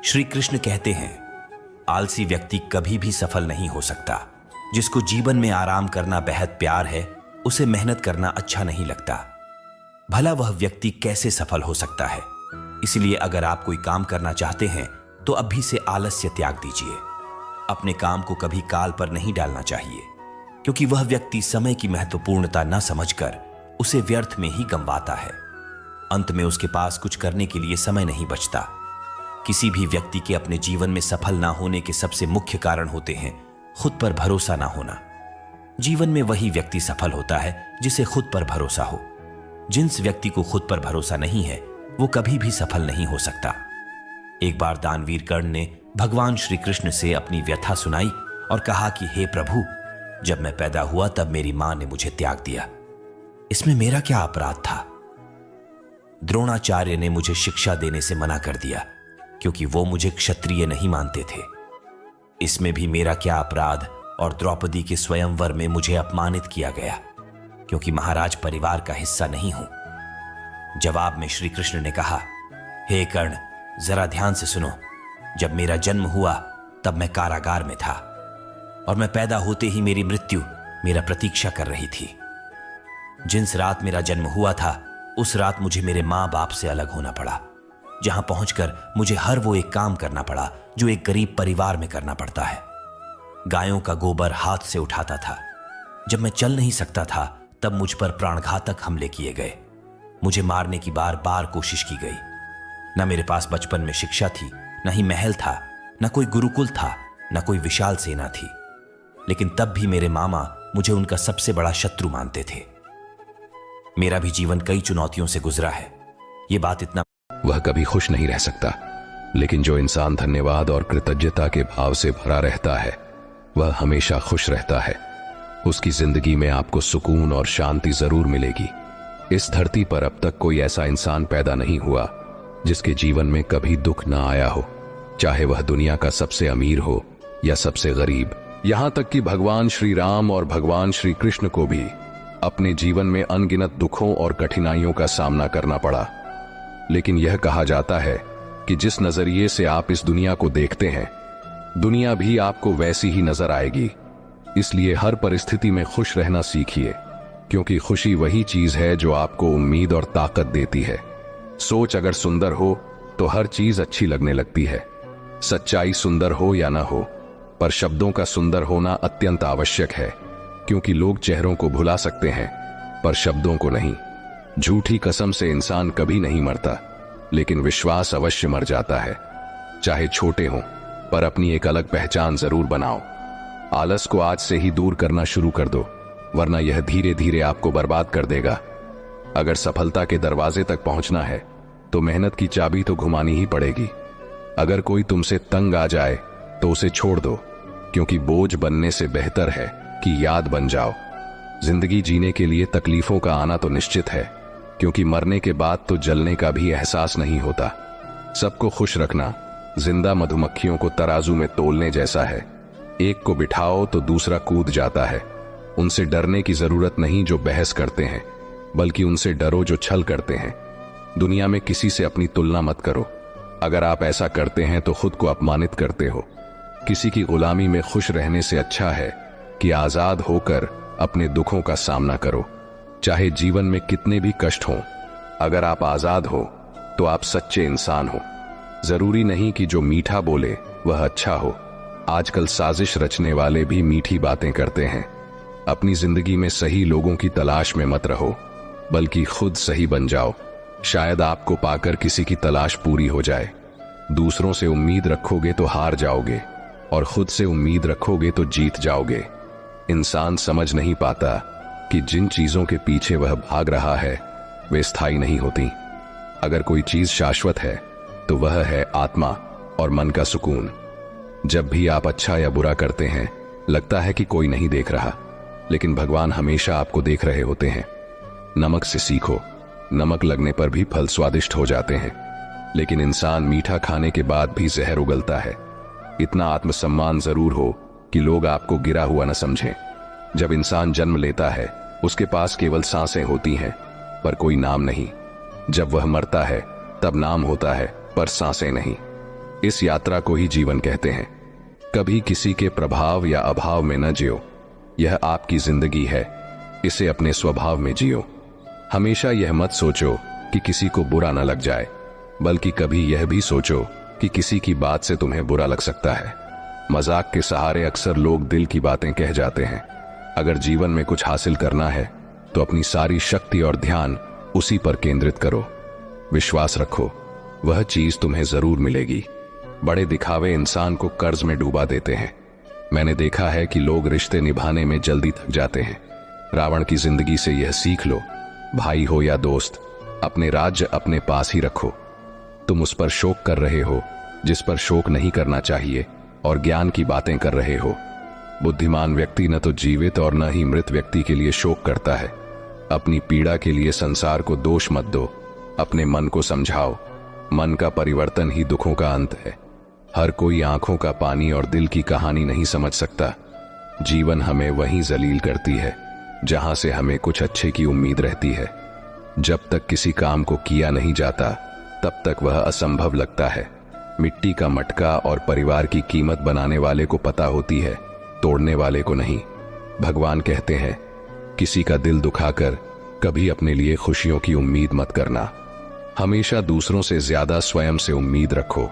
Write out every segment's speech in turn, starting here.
श्री कृष्ण कहते हैं, आलसी व्यक्ति कभी भी सफल नहीं हो सकता। जिसको जीवन में आराम करना बेहद प्यार है, उसे मेहनत करना अच्छा नहीं लगता। भला वह व्यक्ति कैसे सफल हो सकता है? इसलिए अगर आप कोई काम करना चाहते हैं तो अभी से आलस्य त्याग दीजिए। अपने काम को कभी काल पर नहीं डालना चाहिए, क्योंकि वह व्यक्ति समय की महत्वपूर्णता न समझकर उसे व्यर्थ में ही गंवाता है। अंत में उसके पास कुछ करने के लिए समय नहीं बचता। किसी भी व्यक्ति के अपने जीवन में सफल ना होने के सबसे मुख्य कारण होते हैं खुद पर भरोसा ना होना। जीवन में वही व्यक्ति सफल होता है जिसे खुद पर भरोसा हो। जिस व्यक्ति को खुद पर भरोसा नहीं है वो कभी भी सफल नहीं हो सकता। एक बार दानवीर कर्ण ने भगवान श्री कृष्ण से अपनी व्यथा सुनाई और कहा कि हे प्रभु, जब मैं पैदा हुआ तब मेरी मां ने मुझे त्याग दिया। इसमें मेरा क्या अपराध था? द्रोणाचार्य ने मुझे शिक्षा देने से मना कर दिया क्योंकि वो मुझे क्षत्रिय नहीं मानते थे। इसमें भी मेरा क्या अपराध? और द्रौपदी के स्वयंवर में मुझे अपमानित किया गया क्योंकि महाराज परिवार का हिस्सा नहीं हूं। जवाब में श्री कृष्ण ने कहा, हे कर्ण, जरा ध्यान से सुनो। जब मेरा जन्म हुआ तब मैं कारागार में था और मैं पैदा होते ही मेरी मृत्यु मेरा प्रतीक्षा कर रही थी। जिस रात मेरा जन्म हुआ था उस रात मुझे मेरे मां बाप से अलग होना पड़ा, जहां पहुंचकर मुझे हर वो एक काम करना पड़ा जो एक गरीब परिवार में करना पड़ता है। गायों का गोबर हाथ से उठाता था। जब मैं चल नहीं सकता था तब मुझ पर प्राणघातक हमले किए गए। मुझे मारने की बार बार कोशिश की गई। न मेरे पास बचपन में शिक्षा थी, न ही महल था, न कोई गुरुकुल था, न कोई विशाल सेना थी। लेकिन तब भी मेरे मामा मुझे उनका सबसे बड़ा शत्रु मानते थे। मेरा भी जीवन कई चुनौतियों से गुजरा है। ये बात इतना वह कभी खुश नहीं रह सकता, लेकिन जो इंसान धन्यवाद और कृतज्ञता के भाव से भरा रहता है वह हमेशा खुश रहता है। उसकी जिंदगी में आपको सुकून और शांति जरूर मिलेगी। इस धरती पर अब तक कोई ऐसा इंसान पैदा नहीं हुआ जिसके जीवन में कभी दुख ना आया हो, चाहे वह दुनिया का सबसे अमीर हो या सबसे गरीब। यहां तक कि भगवान श्री राम और भगवान श्री कृष्ण को भी अपने जीवन में अनगिनत दुखों और कठिनाइयों का सामना करना पड़ा। लेकिन यह कहा जाता है कि जिस नजरिए से आप इस दुनिया को देखते हैं, दुनिया भी आपको वैसी ही नजर आएगी। इसलिए हर परिस्थिति में खुश रहना सीखिए, क्योंकि खुशी वही चीज है जो आपको उम्मीद और ताकत देती है। सोच अगर सुंदर हो तो हर चीज अच्छी लगने लगती है। सच्चाई सुंदर हो या ना हो, पर शब्दों का सुंदर होना अत्यंत आवश्यक है, क्योंकि लोग चेहरों को भुला सकते हैं पर शब्दों को नहीं। झूठी कसम से इंसान कभी नहीं मरता, लेकिन विश्वास अवश्य मर जाता है। चाहे छोटे हों, पर अपनी एक अलग पहचान जरूर बनाओ। आलस को आज से ही दूर करना शुरू कर दो, वरना यह धीरे धीरे आपको बर्बाद कर देगा। अगर सफलता के दरवाजे तक पहुंचना है तो मेहनत की चाबी तो घुमानी ही पड़ेगी। अगर कोई तुमसे तंग आ जाए तो उसे छोड़ दो, क्योंकि बोझ बनने से बेहतर है कि याद बन जाओ। जिंदगी जीने के लिए तकलीफों का आना तो निश्चित है, क्योंकि मरने के बाद तो जलने का भी एहसास नहीं होता। सबको खुश रखना जिंदा मधुमक्खियों को तराजू में तोलने जैसा है। एक को बिठाओ तो दूसरा कूद जाता है। उनसे डरने की जरूरत नहीं जो बहस करते हैं, बल्कि उनसे डरो जो छल करते हैं। दुनिया में किसी से अपनी तुलना मत करो। अगर आप ऐसा करते हैं तो खुद को अपमानित करते हो। किसी की गुलामी में खुश रहने से अच्छा है कि आजाद होकर अपने दुखों का सामना करो, चाहे जीवन में कितने भी कष्ट हों। अगर आप आजाद हो तो आप सच्चे इंसान हो। जरूरी नहीं कि जो मीठा बोले वह अच्छा हो। आजकल साजिश रचने वाले भी मीठी बातें करते हैं। अपनी जिंदगी में सही लोगों की तलाश में मत रहो, बल्कि खुद सही बन जाओ। शायद आपको पाकर किसी की तलाश पूरी हो जाए। दूसरों से उम्मीद रखोगे तो हार जाओगे, और खुद से उम्मीद रखोगे तो जीत जाओगे। इंसान समझ नहीं पाता कि जिन चीजों के पीछे वह भाग रहा है वे स्थायी नहीं होती। अगर कोई चीज शाश्वत है तो वह है आत्मा और मन का सुकून। जब भी आप अच्छा या बुरा करते हैं, लगता है कि कोई नहीं देख रहा, लेकिन भगवान हमेशा आपको देख रहे होते हैं। नमक से सीखो। नमक लगने पर भी फल स्वादिष्ट हो जाते हैं, लेकिन इंसान मीठा खाने के बाद भी जहर उगलता है। इतना आत्मसम्मान जरूर हो कि लोग आपको गिरा हुआ न समझें। जब इंसान जन्म लेता है उसके पास केवल सांसें होती हैं, पर कोई नाम नहीं। जब वह मरता है तब नाम होता है, पर सांसें नहीं। इस यात्रा को ही जीवन कहते हैं। कभी किसी के प्रभाव या अभाव में न जियो। यह आपकी जिंदगी है, इसे अपने स्वभाव में जियो। हमेशा यह मत सोचो कि किसी को बुरा न लग जाए, बल्कि कभी यह भी सोचो कि किसी की बात से तुम्हें बुरा लग सकता है। मजाक के सहारे अक्सर लोग दिल की बातें कह जाते हैं। अगर जीवन में कुछ हासिल करना है तो अपनी सारी शक्ति और ध्यान उसी पर केंद्रित करो। विश्वास रखो, वह चीज तुम्हें जरूर मिलेगी। बड़े दिखावे इंसान को कर्ज में डूबा देते हैं। मैंने देखा है कि लोग रिश्ते निभाने में जल्दी थक जाते हैं। रावण की जिंदगी से यह सीख लो, भाई हो या दोस्त, अपने राज्य अपने पास ही रखो। तुम उस पर शोक कर रहे हो जिस पर शोक नहीं करना चाहिए, और ज्ञान की बातें कर रहे हो। बुद्धिमान व्यक्ति न तो जीवित और न ही मृत व्यक्ति के लिए शोक करता है। अपनी पीड़ा के लिए संसार को दोष मत दो, अपने मन को समझाओ। मन का परिवर्तन ही दुखों का अंत है। हर कोई आंखों का पानी और दिल की कहानी नहीं समझ सकता। जीवन हमें वहीं जलील करती है जहां से हमें कुछ अच्छे की उम्मीद रहती है। जब तक किसी काम को किया नहीं जाता तब तक वह असंभव लगता है। मिट्टी का मटका और परिवार की कीमत बनाने वाले को पता होती है, तोड़ने वाले को नहीं। भगवान कहते हैं, किसी का दिल दुखाकर कभी अपने लिए खुशियों की उम्मीद मत करना। हमेशा दूसरों से ज्यादा स्वयं से उम्मीद रखो,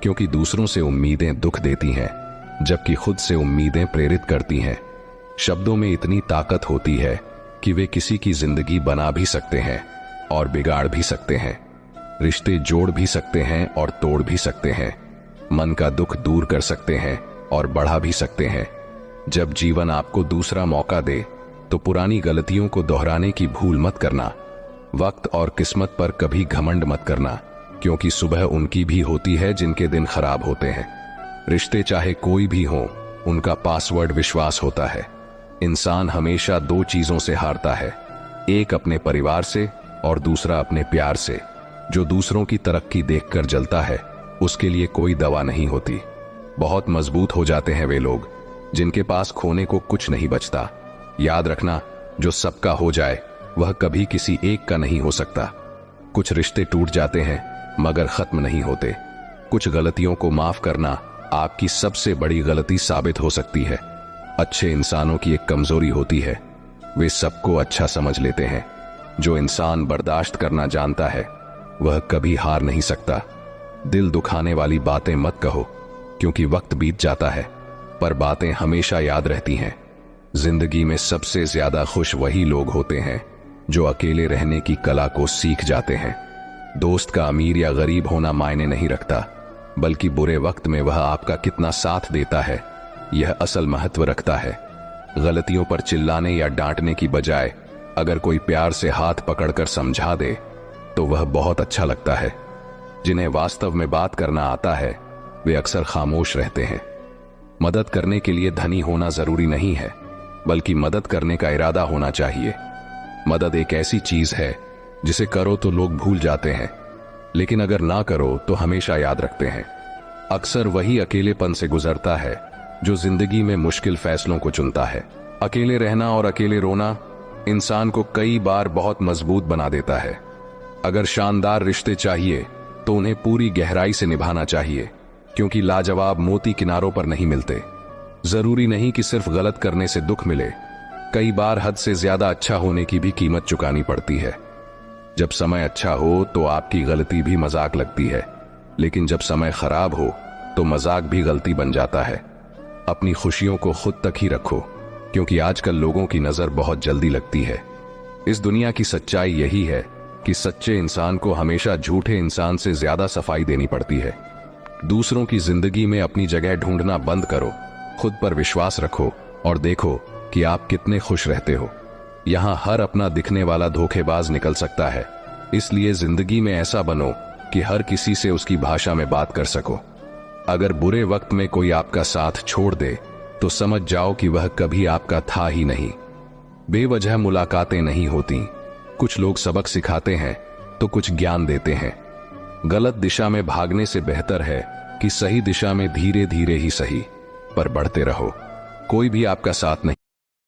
क्योंकि दूसरों से उम्मीदें दुख देती हैं, जबकि खुद से उम्मीदें प्रेरित करती हैं। शब्दों में इतनी ताकत होती है कि वे किसी की जिंदगी बना भी सकते हैं और बिगाड़ भी सकते हैं। रिश्ते जोड़ भी सकते हैं और तोड़ भी सकते हैं। मन का दुख दूर कर सकते हैं और बढ़ा भी सकते हैं। जब जीवन आपको दूसरा मौका दे तो पुरानी गलतियों को दोहराने की भूल मत करना। वक्त और किस्मत पर कभी घमंड मत करना, क्योंकि सुबह उनकी भी होती है जिनके दिन खराब होते हैं। रिश्ते चाहे कोई भी हो, उनका पासवर्ड विश्वास होता है। इंसान हमेशा दो चीजों से हारता है, एक अपने परिवार से और दूसरा अपने प्यार से। जो दूसरों की तरक्की देखकर जलता है, उसके लिए कोई दवा नहीं होती। बहुत मजबूत हो जाते हैं वे लोग जिनके पास खोने को कुछ नहीं बचता। याद रखना, जो सबका हो जाए वह कभी किसी एक का नहीं हो सकता। कुछ रिश्ते टूट जाते हैं मगर खत्म नहीं होते। कुछ गलतियों को माफ करना आपकी सबसे बड़ी गलती साबित हो सकती है। अच्छे इंसानों की एक कमजोरी होती है, वे सबको अच्छा समझ लेते हैं। जो इंसान बर्दाश्त करना जानता है वह कभी हार नहीं सकता। दिल दुखाने वाली बातें मत कहो, क्योंकि वक्त बीत जाता है पर बातें हमेशा याद रहती हैं। जिंदगी में सबसे ज्यादा खुश वही लोग होते हैं जो अकेले रहने की कला को सीख जाते हैं। दोस्त का अमीर या गरीब होना मायने नहीं रखता, बल्कि बुरे वक्त में वह आपका कितना साथ देता है यह असल महत्व रखता है। गलतियों पर चिल्लाने या डांटने की बजाय अगर कोई प्यार से हाथ पकड़कर समझा दे तो वह बहुत अच्छा लगता है। जिन्हें वास्तव में बात करना आता है वे अक्सर खामोश रहते हैं। मदद करने के लिए धनी होना जरूरी नहीं है, बल्कि मदद करने का इरादा होना चाहिए। मदद एक ऐसी चीज है जिसे करो तो लोग भूल जाते हैं, लेकिन अगर ना करो तो हमेशा याद रखते हैं। अक्सर वही अकेलेपन से गुजरता है जो जिंदगी में मुश्किल फैसलों को चुनता है। अकेले रहना और अकेले रोना इंसान को कई बार बहुत मजबूत बना देता है। अगर शानदार रिश्ते चाहिए तो उन्हें पूरी गहराई से निभाना चाहिए, क्योंकि लाजवाब मोती किनारों पर नहीं मिलते। जरूरी नहीं कि सिर्फ गलत करने से दुख मिले, कई बार हद से ज्यादा अच्छा होने की भी कीमत चुकानी पड़ती है। जब समय अच्छा हो तो आपकी गलती भी मजाक लगती है, लेकिन जब समय खराब हो तो मजाक भी गलती बन जाता है। अपनी खुशियों को खुद तक ही रखो, क्योंकि आजकल लोगों की नजर बहुत जल्दी लगती है। इस दुनिया की सच्चाई यही है कि सच्चे इंसान को हमेशा झूठे इंसान से ज्यादा सफाई देनी पड़ती है। दूसरों की जिंदगी में अपनी जगह ढूंढना बंद करो, खुद पर विश्वास रखो और देखो कि आप कितने खुश रहते हो। यहां हर अपना दिखने वाला धोखेबाज निकल सकता है, इसलिए जिंदगी में ऐसा बनो कि हर किसी से उसकी भाषा में बात कर सको। अगर बुरे वक्त में कोई आपका साथ छोड़ दे तो समझ जाओ कि वह कभी आपका था ही नहीं। बेवजह मुलाकातें नहीं होती, कुछ लोग सबक सिखाते हैं तो कुछ ज्ञान देते हैं। गलत दिशा में भागने से बेहतर है कि सही दिशा में धीरे धीरे ही सही, पर बढ़ते रहो। कोई भी आपका साथ नहीं